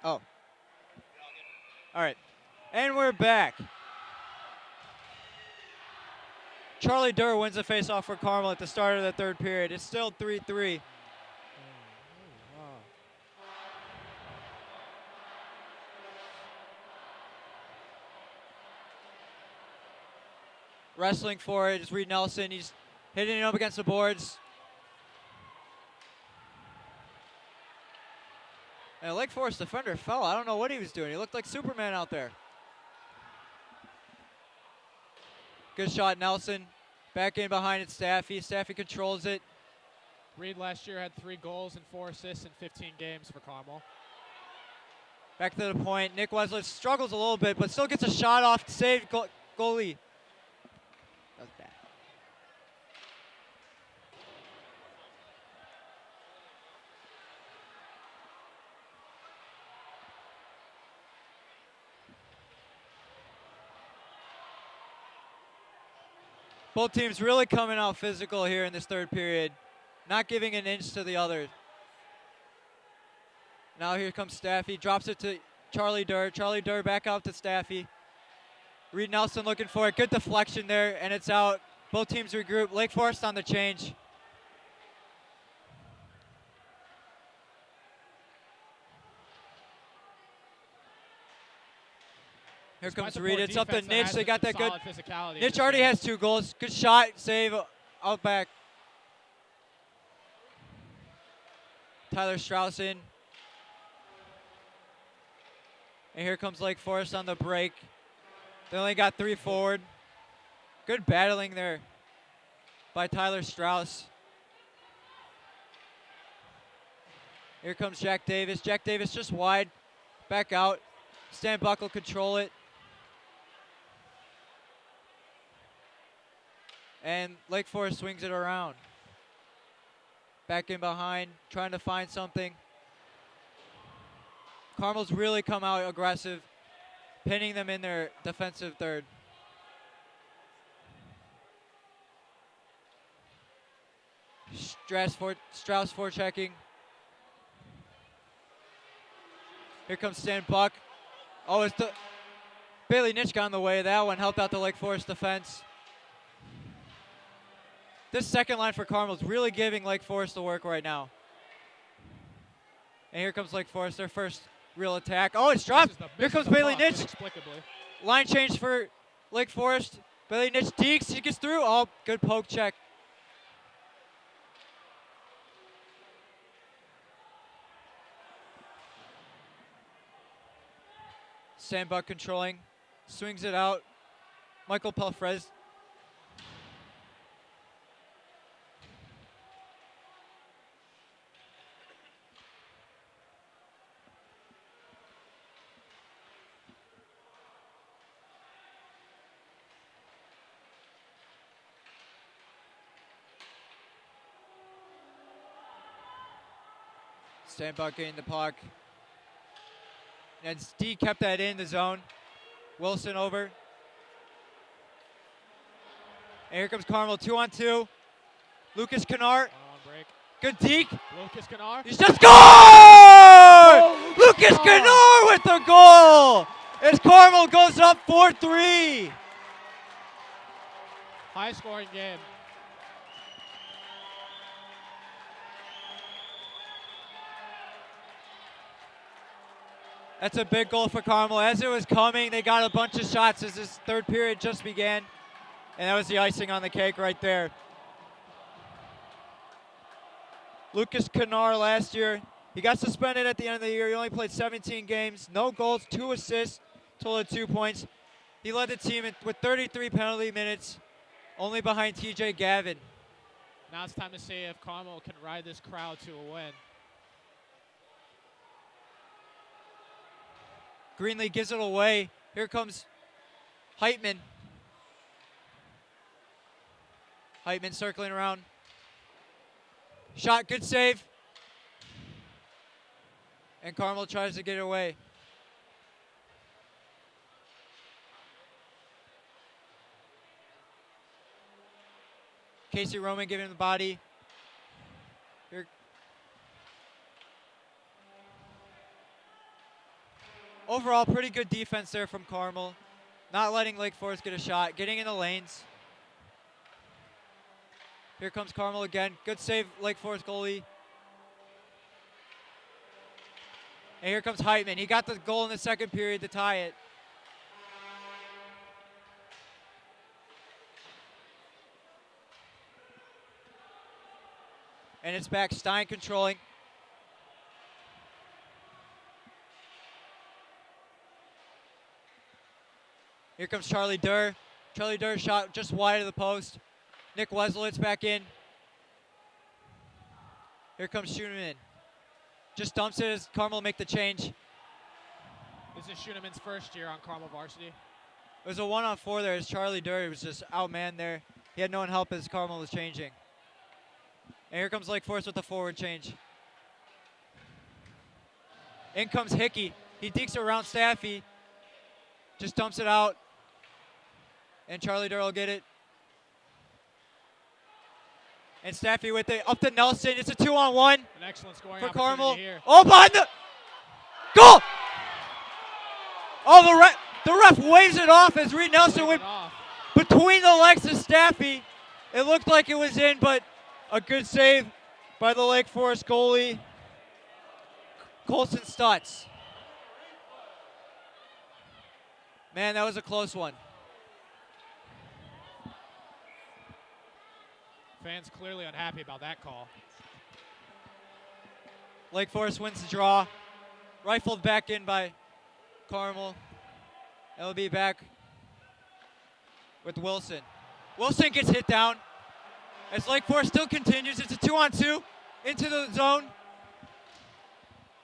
Oh. All right. And we're back. Charlie Durr wins the faceoff for Carmel at the start of the third period. It's still 3-3. Wrestling for it is Reed Nelson. He's hitting it up against the boards. And a Lake Forest defender fell. I don't know what he was doing. He looked like Superman out there. Good shot, Nelson. Back in behind it, Staffy. Staffy controls it. Reed last year had 3 goals and 4 assists in 15 games for Carmel. Back to the point. Nick Wesley struggles a little bit, but still gets a shot off. Saved goalie. That was bad. Both teams really coming out physical here in this third period. Not giving an inch to the other. Now here comes Staffy. Drops it to Charlie Durr. Charlie Durr back out to Staffy. Reed Nelson looking for it. Good deflection there, and it's out. Both teams regroup. Lake Forest on the change. Here comes Reed. It's up to Nitch. They got that good. Nitch already has 2 goals. Good shot. Save out back. Tyler Strauss in. And here comes Lake Forest on the break. They only got 3 forward. Good battling there by Tyler Strauss. Here comes Jack Davis. Jack Davis just wide. Back out. Stan Buckle control it. And Lake Forest swings it around. Back in behind, trying to find something. Carmel's really come out aggressive, pinning them in their defensive third. Strauss forechecking. Here comes Stan Buck. Oh, it's Bailey Nitch got in the way of that one, helped out the Lake Forest defense. This second line for Carmel is really giving Lake Forest the work right now. And here comes Lake Forest, their first real attack. Oh, it's dropped. Here comes Bailey Nitch. Line change for Lake Forest. Bailey Nitch dekes. He gets through. Oh, good poke check. Sandbuck controlling. Swings it out. Michael Pelfrez. Sandbuck getting the puck. And D kept that in the zone. Wilson over. And here comes Carmel, 2-on-2. Lucas Kennard. Good deke. Lucas Kennard. He's just scored! Lucas Kennard with the goal! As Carmel goes up 4-3. High scoring game. That's a big goal for Carmel. As it was coming, they got a bunch of shots as this third period just began. And that was the icing on the cake right there. Lucas Kennard last year, he got suspended at the end of the year. He only played 17 games, no goals, 2 assists, total of 2 points. He led the team with 33 penalty minutes, only behind TJ Gavin. Now it's time to see if Carmel can ride this crowd to a win. Greenlee gives it away. Here comes Heitman. Heitman circling around. Shot, good save. And Carmel tries to get it away. Casey Roman giving him the body. Here. Overall, pretty good defense there from Carmel. Not letting Lake Forest get a shot, getting in the lanes. Here comes Carmel again. Good save, Lake Forest goalie. And here comes Heitman. He got the goal in the second period to tie it. And it's back, Stein controlling. Here comes Charlie Durr. Charlie Durr shot just wide of the post. Nick Weslowitz back in. Here comes Schoenemann. Just dumps it as Carmel make the change. This is Schoenemann's first year on Carmel varsity. It was a 1-on-4 there as Charlie Durr was just outmanned there. He had no one help as Carmel was changing. And here comes Lake Forest with the forward change. In comes Hickey. He dekes around Staffy. Just dumps it out. And Charlie Durr will get it. And Staffy with it. Up to Nelson. It's a 2-on-1. An excellent scoring for opportunity Carmel. here. Oh, behind the goal! Oh, the ref waves it off as Reed Nelson went between the legs of Staffy. It looked like it was in, but a good save by the Lake Forest goalie, Colson Stutz. Man, that was a close one. Fans clearly unhappy about that call. Lake Forest wins the draw. Rifled back in by Carmel. It'll be back with Wilson. Wilson gets hit down as Lake Forest still continues. It's a 2-on-2 into the zone.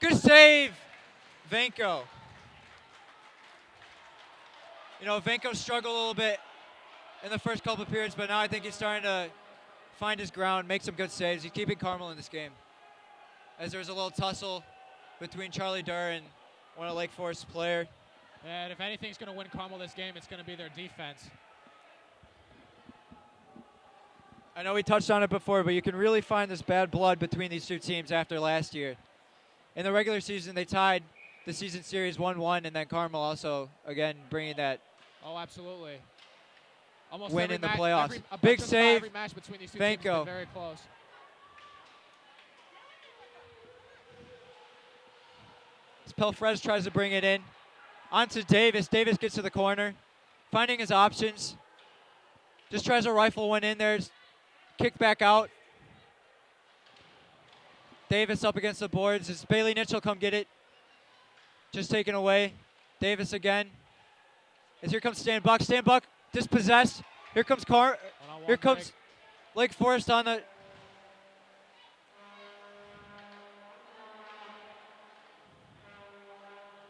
Good save, Vanko. You know, Vanko struggled a little bit in the first couple of periods, but now I think he's starting to find his ground, make some good saves. He's keeping Carmel in this game. As there's a little tussle between Charlie Durr and one of Lake Forest's player. And if anything's going to win Carmel this game, it's going to be their defense. I know we touched on it before, but you can really find this bad blood between these two teams after last year. In the regular season, they tied the season series 1-1, and then Carmel also, again, bringing that absolutely. Almost win every in the match, playoffs. Big Big save, every match between these two teams has Vanko. been very close. Pelfrez tries to bring it in. On to Davis. Davis gets to the corner, finding his options. Just tries to rifle one in there. Kicked back out. Davis up against the boards. As Bailey Nitch will come get it. Just taken away. Davis again. As here comes Stan Buck. Stan Buck dispossessed. Here comes Here comes Lake Forest on the.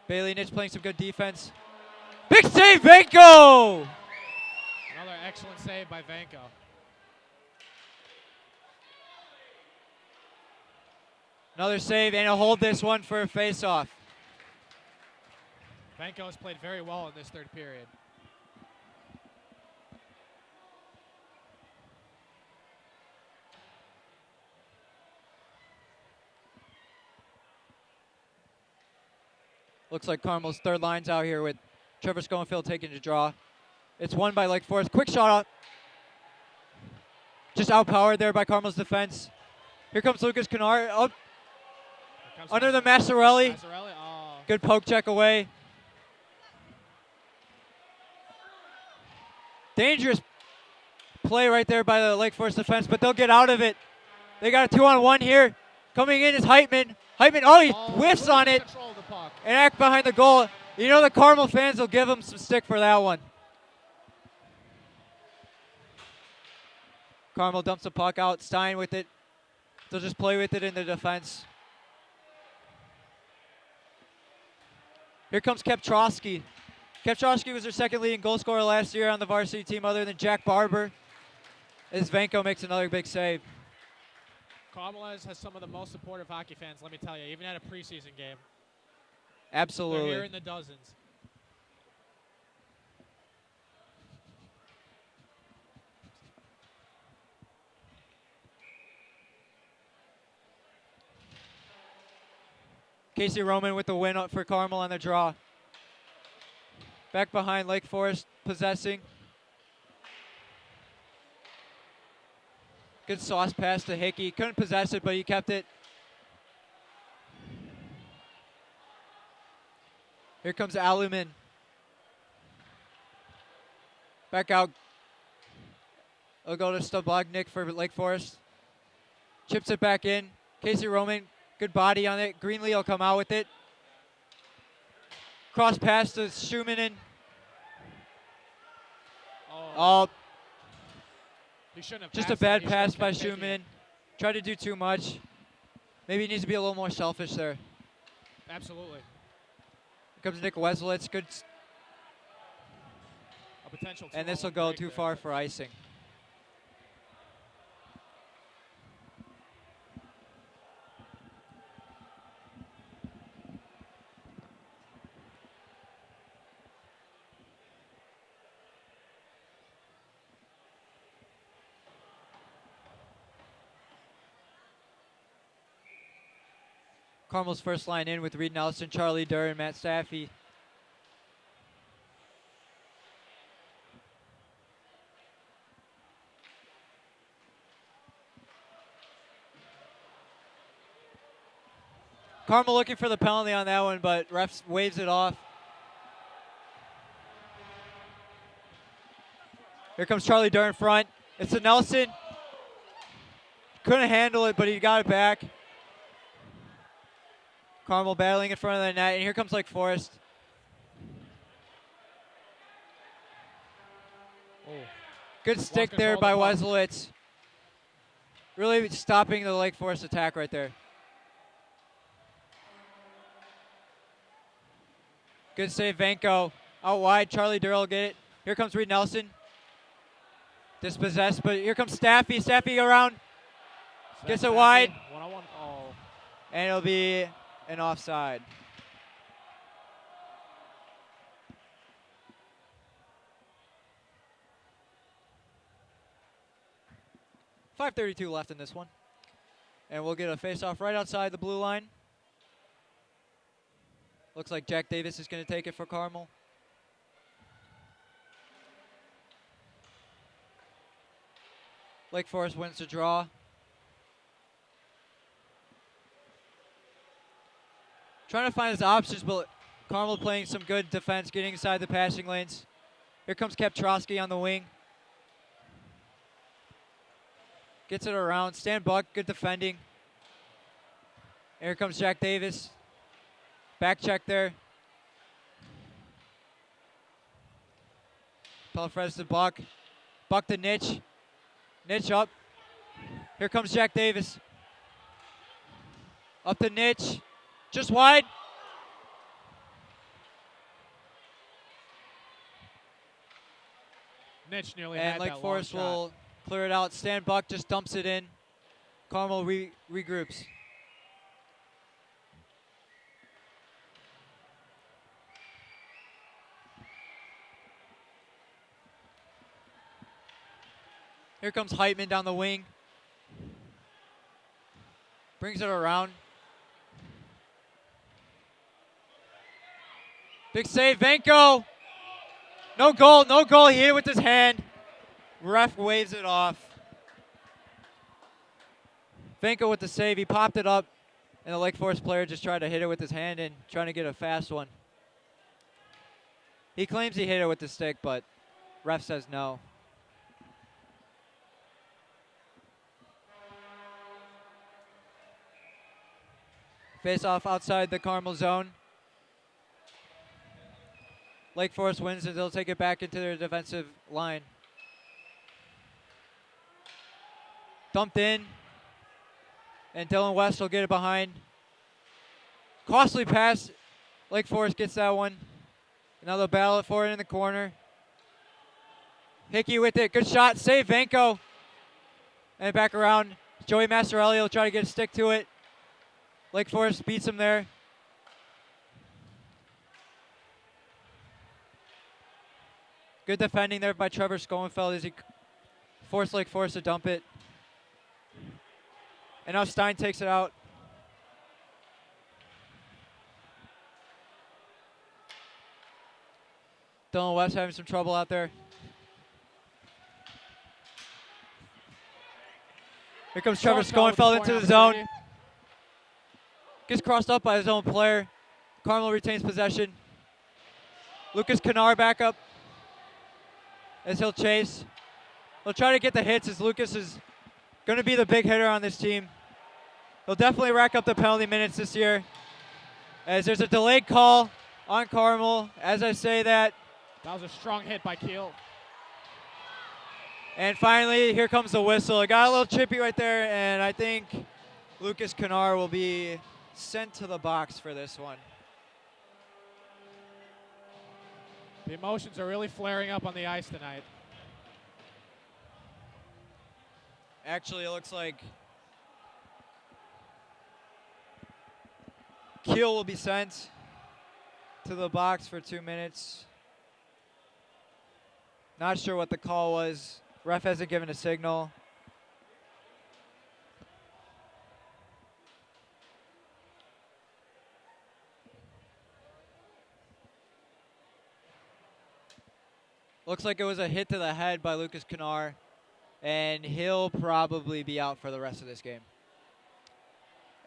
Bailey Nitch playing some good defense. Big save, Vanko! Another excellent save by Vanko. Another save, and he'll hold this one for a face-off. Vanko has played very well in this third period. Looks like Carmel's third line's out here with Trevor Schoenfield taking the draw. It's won by Lake Forest. Quick shot up. Just outpowered there by Carmel's defense. Here comes Lucas Kennard up under the Passarelli. Good poke check away. Dangerous play right there by the Lake Forest defense, but they'll get out of it. They got a 2-on-1 here. Coming in is Heitman. Heitman, he whiffs on it and act behind the goal. You know the Carmel fans will give him some stick for that one. Carmel dumps the puck out. Stein with it. They'll just play with it in the defense. Here comes Keptrowski. Keptrowski was their second leading goal scorer last year on the varsity team other than Jack Barber. As Vanko makes another big save. Carmel has some of the most supportive hockey fans, let me tell you, even at a preseason game. Absolutely. They're here in the dozens. Casey Roman with the win for Carmel on the draw. Back behind Lake Forest, possessing. Good sauce pass to Hickey. Couldn't possess it, but he kept it. Here comes Alumin. Back out. It'll go to Stobognik for Lake Forest. Chips it back in. Casey Roman, good body on it. Greenlee will come out with it. Cross pass to Schumann. Oh, he shouldn't have just a passed it. bad He should have pass by kept taking Schumann. it. Tried to do too much. Maybe he needs to be a little more selfish there. Absolutely. Here comes Nick Weslitz. Good. A potential. And this will 2-on-1 go break too there. far for icing. Carmel's first line in with Reed Nelson, Charlie Durr, and Matt Staffy. Carmel looking for the penalty on that one, but ref waves it off. Here comes Charlie Durr in front. It's to Nelson. Couldn't handle it, but he got it back. Carmel battling in front of the net, and here comes Lake Forest. Oh. Good stick there by Weslitz. Really stopping the Lake Forest attack right there. Good save, Vanko. Out wide, Charlie Durr will get it. Here comes Reed Nelson. Dispossessed, but here comes Staffy. Staffy around. Gets it wide. 1-on-1. Oh. And it'll be an offside. .5:32 left in this one. And we'll get a face-off right outside the blue line. Looks like Jack Davis is going to take it for Carmel. Lake Forest wins the draw. Trying to find his options, but Carmel playing some good defense, getting inside the passing lanes. Here comes Keptrowski on the wing. Gets it around. Stan Buck, good defending. Here comes Jack Davis. Back check there. Pelfres to Buck. Buck to Nitch. Nitch up. Here comes Jack Davis. Up to Nitch. Just wide. Nitch nearly And had Lake that Forest long shot. will clear it out. Stan Buck just dumps it in. Carmel regroups. Here comes Heitman down the wing. Brings it around. Big save, Vanko. No goal, no goal. He hit it with his hand. Ref waves it off. Vanko with the save. He popped it up, and the Lake Forest player just tried to hit it with his hand and trying to get a fast one. He claims he hit it with the stick, but ref says no. Face off outside the Carmel zone. Lake Forest wins, and they'll take it back into their defensive line. Dumped in, and Dylan West will get it behind. Costly pass. Lake Forest gets that one. Now they'll battle it for it in the corner. Hickey with it. Good shot. Save Vanko. And back around. Joey Passarelli will try to get a stick to it. Lake Forest beats him there. Good defending there by Trevor Schoenfeld as he forced Lake Forest to dump it. And now Stein takes it out. Dylan West having some trouble out there. Here comes Trevor Schoenfeld into the zone. Gets crossed up by his own player. Carmel retains possession. Lucas Kennard back up as he'll chase. He'll try to get the hits as Lucas is going to be the big hitter on this team. He'll definitely rack up the penalty minutes this year. As there's a delayed call on Carmel. As I say that. That was a strong hit by Keel. And finally, here comes the whistle. It got a little chippy right there, and I think Lucas Kennard will be sent to the box for this one. The emotions are really flaring up on the ice tonight. Actually, it looks like Keel will be sent to the box for 2 minutes. Not sure what the call was. Ref hasn't given a signal. Looks like it was a hit to the head by Lucas Kennard, and he'll probably be out for the rest of this game.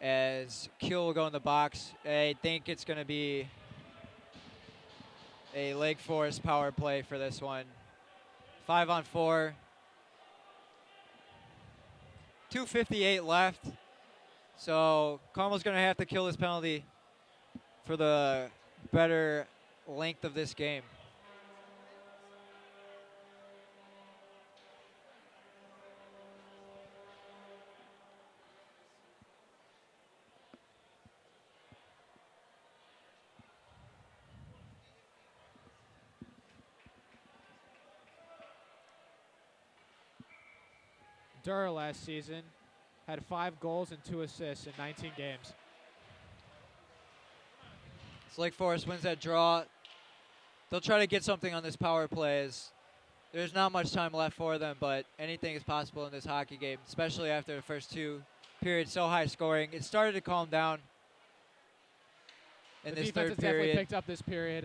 As Keel will go in the box, I think it's going to be a Lake Forest power play for this one. 5-on-4. 2:58 left. So Carmel's going to have to kill this penalty for the better length of this game. Durr last season had 5 goals and 2 assists in 19 games. So Lake Forest wins that draw. They'll try to get something on this power play as there's not much time left for them, but anything is possible in this hockey game, especially after the first 2 periods so high scoring. It started to calm down in this third period. The defense has definitely picked up this period.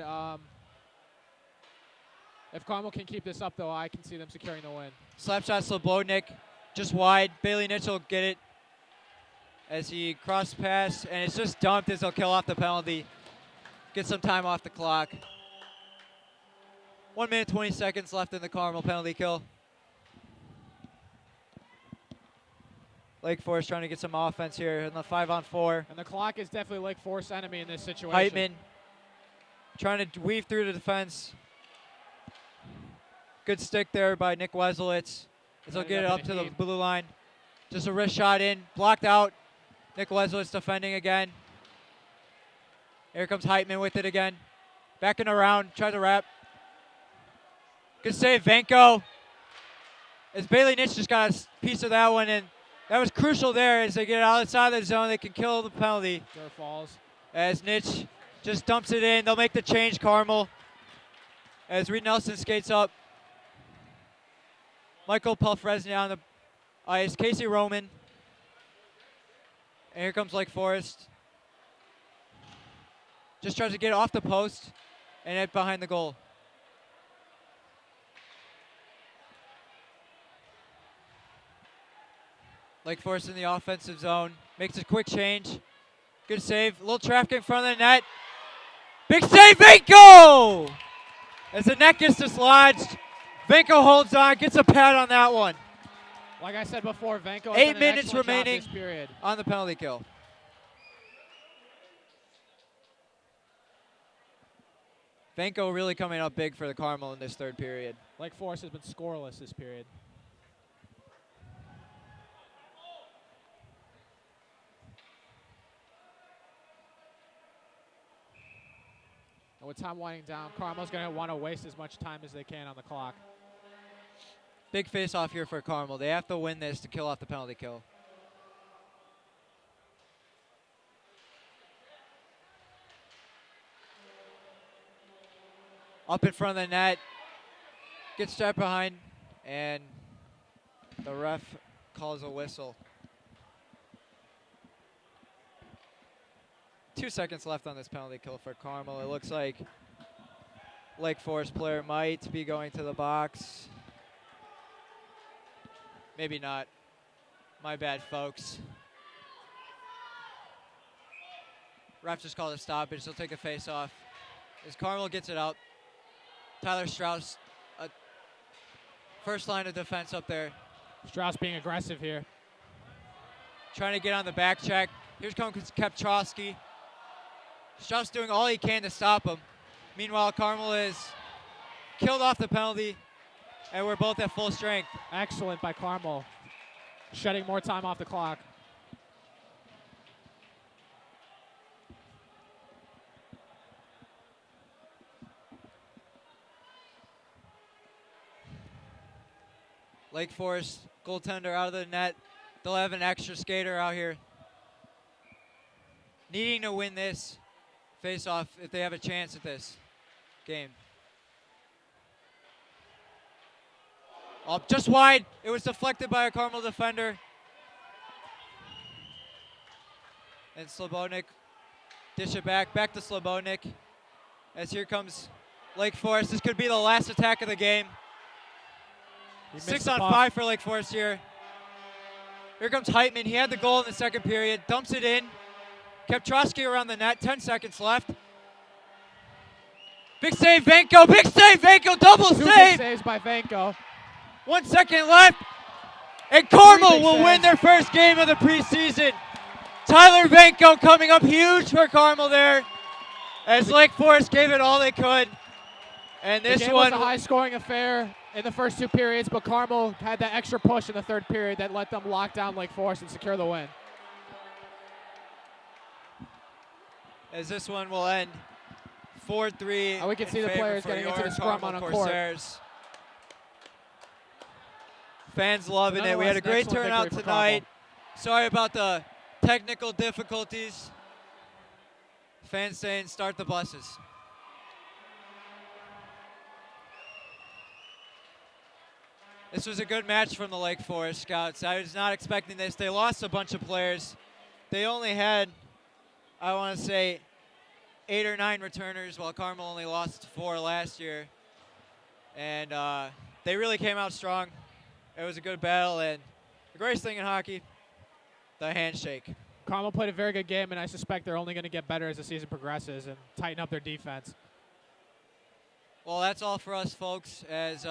If Carmel can keep this up, though, I can see them securing the win. Slap shot Slobodnik, just wide. Bailey Nitch will get it as he cross pass, and it's just dumped as he'll kill off the penalty. Get some time off the clock. 1 minute, 20 seconds left in the Carmel penalty kill. Lake Forest trying to get some offense here in the 5-on-4. And the clock is definitely Lake Forest enemy in this situation. Heitman trying to weave through the defense. Good stick there by Nick Weselitz. As he'll get it up to the blue line. Just a wrist shot in, blocked out. Nick Weselitz defending again. Here comes Heitman with it again. Backing around, tries to wrap. Good save, Venko. As Bailey Nitch just got a piece of that one, and that was crucial there as they get outside the zone. They can kill the penalty. Durr falls. As Nitch just dumps it in. They'll make the change, Carmel. As Reed Nelson skates up. Michael Pelfresny on the ice. Casey Roman. And here comes Lake Forest. Just tries to get off the post and head behind the goal. Lake Forest in the offensive zone. Makes a quick change. Good save. A little traffic in front of the net. Big save, Venko! As the net gets dislodged, Venko holds on, gets a pad on that one. Like I said before, Venko has 8 done an minutes excellent job remaining this period. on the penalty kill. Venko really coming up big for the Carmel in this third period. Lake Forest has been scoreless this period. And with time winding down, Carmel's going to want to waste as much time as they can on the clock. Big face-off here for Carmel. They have to win this to kill off the penalty kill. Up in front of the net. Gets stepped behind, and the ref calls a whistle. 2 seconds left on this penalty kill for Carmel. It looks like Lake Forest player might be going to the box. Maybe not. My bad, folks. Ref just called a stoppage. They'll take a face off. As Carmel gets it out, Tyler Strauss, first line of defense up there. Strauss being aggressive here. Trying to get on the back check. Here's comes Kepchowski. Strauss doing all he can to stop him. Meanwhile, Carmel is killed off the penalty, and we're both at full strength. Excellent by Carmel. Shedding more time off the clock. Lake Forest goaltender out of the net. They'll have an extra skater out here. Needing to win this face-off if they have a chance at this game. Up just wide. It was deflected by a Carmel defender. And Slobodnik dish it back to Slobodnik. As here comes Lake Forest. This could be the last attack of the game. 6 on 5 for Lake Forest here. Here comes Heitman. He had the goal in the second period. Dumps it in. Kepchowski around the net. 10 seconds left. Big save, Vanko. Big save, Vanko. Double Two save. big saves by Vanko. 1 second left. And Carmel will win their first game of the preseason. Tyler Vanko coming up huge for Carmel there. As Lake Forest gave it all they could. And this the game one was a high-scoring affair in the first two periods, but Carmel had that extra push in the third period that let them lock down Lake Forest and secure the win. As this one will end 4-3. We can see the players getting into the scrum on a court. Fans loving it. We had a great turnout tonight. Sorry about the technical difficulties. Fans saying start the buses. This was a good match from the Lake Forest Scouts. I was not expecting this. They lost a bunch of players. They only had, I want to say, 8 or 9 returners, while Carmel only lost 4 last year. And they really came out strong. It was a good battle, and the greatest thing in hockey, the handshake. Carmel played a very good game, and I suspect they're only going to get better as the season progresses and tighten up their defense. Well, that's all for us, folks. As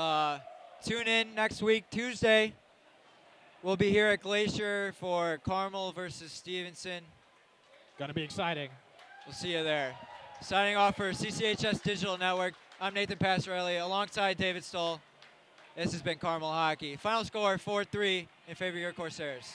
tune in next week, Tuesday. We'll be here at Glacier for Carmel versus Stevenson. Going to be exciting. We'll see you there. Signing off for CCHS Digital Network, I'm Nathan Passarelli alongside David Stull. This has been Carmel Hockey. Final score 4-3 in favor of your Corsairs.